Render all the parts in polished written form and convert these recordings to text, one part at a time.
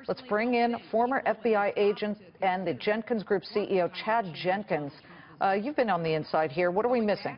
Let's bring in former FBI agent and the Jenkins Group CEO, Chad Jenkins. You've been on the inside here. What are we missing?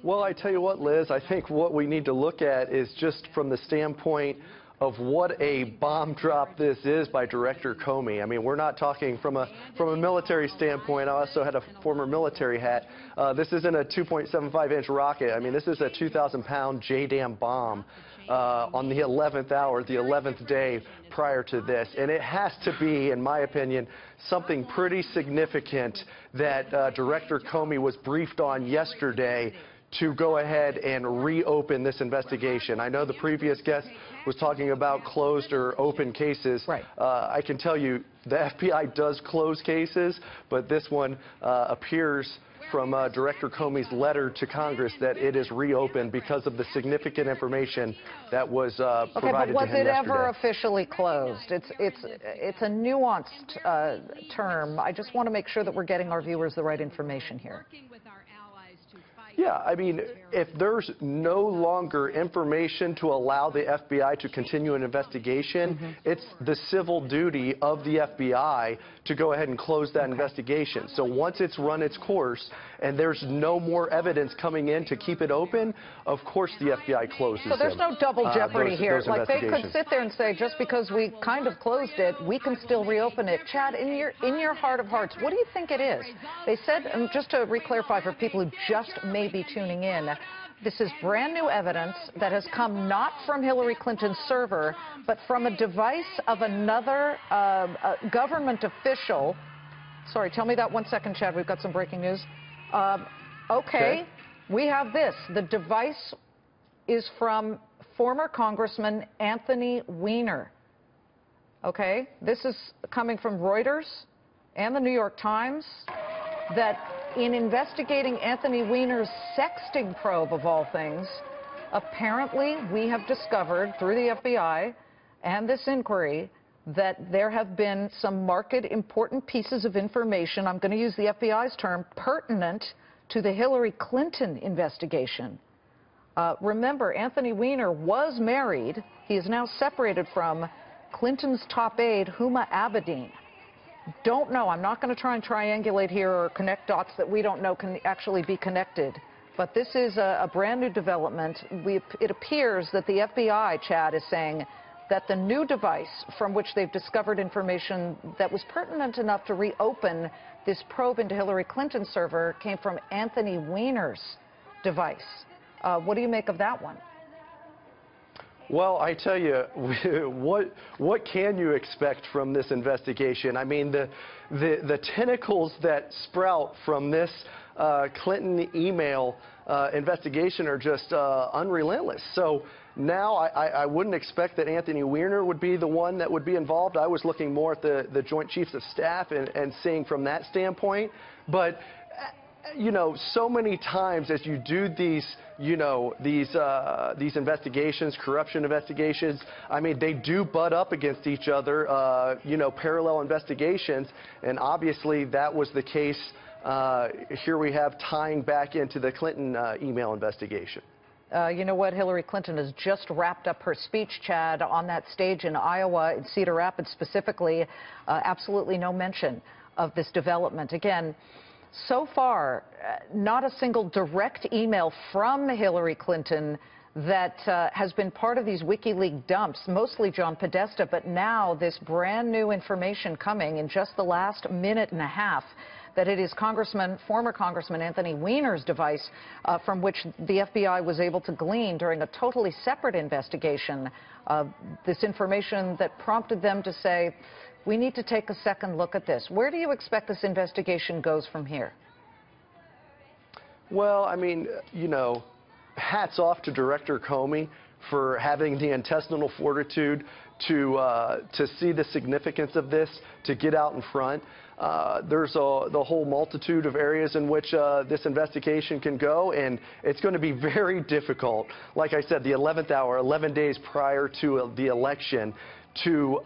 Well, I tell you what, Liz, I think what we need to look at is just from the standpoint of what a bomb drop this is by Director Comey. I mean, we're not talking from a military standpoint. I also had a former military hat. This isn't a 2.75-inch rocket. I mean, this is a 2,000-pound JDAM bomb on the 11th hour, the 11th day prior to this. And it has to be, in my opinion, something pretty significant that Director Comey was briefed on yesterday to go ahead and reopen this investigation. I know the previous guest was talking about closed or open cases. Right. I can tell you the FBI does close cases, but this one appears from Director Comey's letter to Congress that it is reopened because of the significant information that was provided to him yesterday. Okay, but was it ever officially closed? It's a nuanced term. I just want to make sure that we're getting our viewers the right information here. Yeah, I mean, if there's no longer information to allow the FBI to continue an investigation, it's the civil duty of the FBI to go ahead and close that investigation. So once it's run its course and there's no more evidence coming in to keep it open, of course the FBI closes So there's no double jeopardy here. Like they could sit there and say, just because we kind of closed it, we can still reopen it. Chad, in your heart of hearts, what do you think it is? They said, just to re-clarify for people who just may be tuning in, this is brand new evidence that has come not from Hillary Clinton's server, but from a device of another government official. Sorry, tell me that 1 second, Chad. We've got some breaking news. Okay, we have this. The device is from former Congressman Anthony Weiner. Okay, this is coming from Reuters and the New York Times, that in investigating Anthony Weiner's sexting probe, of all things, apparently we have discovered through the FBI and this inquiry that there have been some marked important pieces of information, I'm going to use the FBI's term, pertinent to the Hillary Clinton investigation. Remember, Anthony Weiner was married. He is now separated from Clinton's top aide, Huma Abedin. Don't know. I'm not going to try and triangulate here or connect dots that we don't know can actually be connected. But this is a brand new development. It appears that the FBI, Chad, is saying that the new device from which they've discovered information that was pertinent enough to reopen this probe into Hillary Clinton's server came from Anthony Weiner's device. What do you make of that one? Well, I tell you, what can you expect from this investigation? I mean, the tentacles that sprout from this Clinton email investigation are just unrelentless. So now I wouldn't expect that Anthony Weiner would be the one that would be involved. I was looking more at the Joint Chiefs of Staff and seeing from that standpoint. But you know, so many times as you do these, you know, these investigations, corruption investigations, I mean, they do butt up against each other, you know, parallel investigations, and obviously that was the case. Here we have tying back into the Clinton email investigation. You know what? Hillary Clinton has just wrapped up her speech, Chad, on that stage in Iowa, in Cedar Rapids specifically. Absolutely no mention of this development. Again, so far, not a single direct email from Hillary Clinton that has been part of these WikiLeaks dumps, mostly John Podesta, but now this brand new information coming in just the last minute and a half that it is former Congressman Anthony Weiner's device from which the FBI was able to glean during a totally separate investigation. This information that prompted them to say, we need to take a second look at this. Where do you expect this investigation goes from here? Well, I mean, you know, hats off to Director Comey for having the intestinal fortitude to see the significance of this, to get out in front. there's the whole multitude of areas in which this investigation can go, and it's going to be very difficult. Like I said, the 11th hour, 11 days prior to the election, to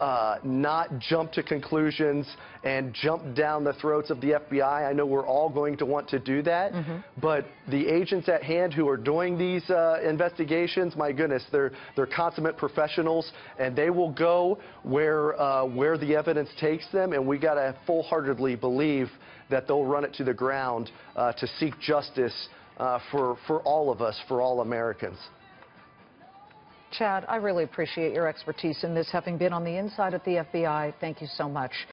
not jump to conclusions and jump down the throats of the FBI. I know we're all going to want to do that, but the agents at hand who are doing these investigations, my goodness, they're consummate professionals, and they will go where the evidence takes them, and we got to full-heartedly believe that they'll run it to the ground to seek justice for all of us, for all Americans. Chad, I really appreciate your expertise in this, having been on the inside at the FBI. Thank you so much.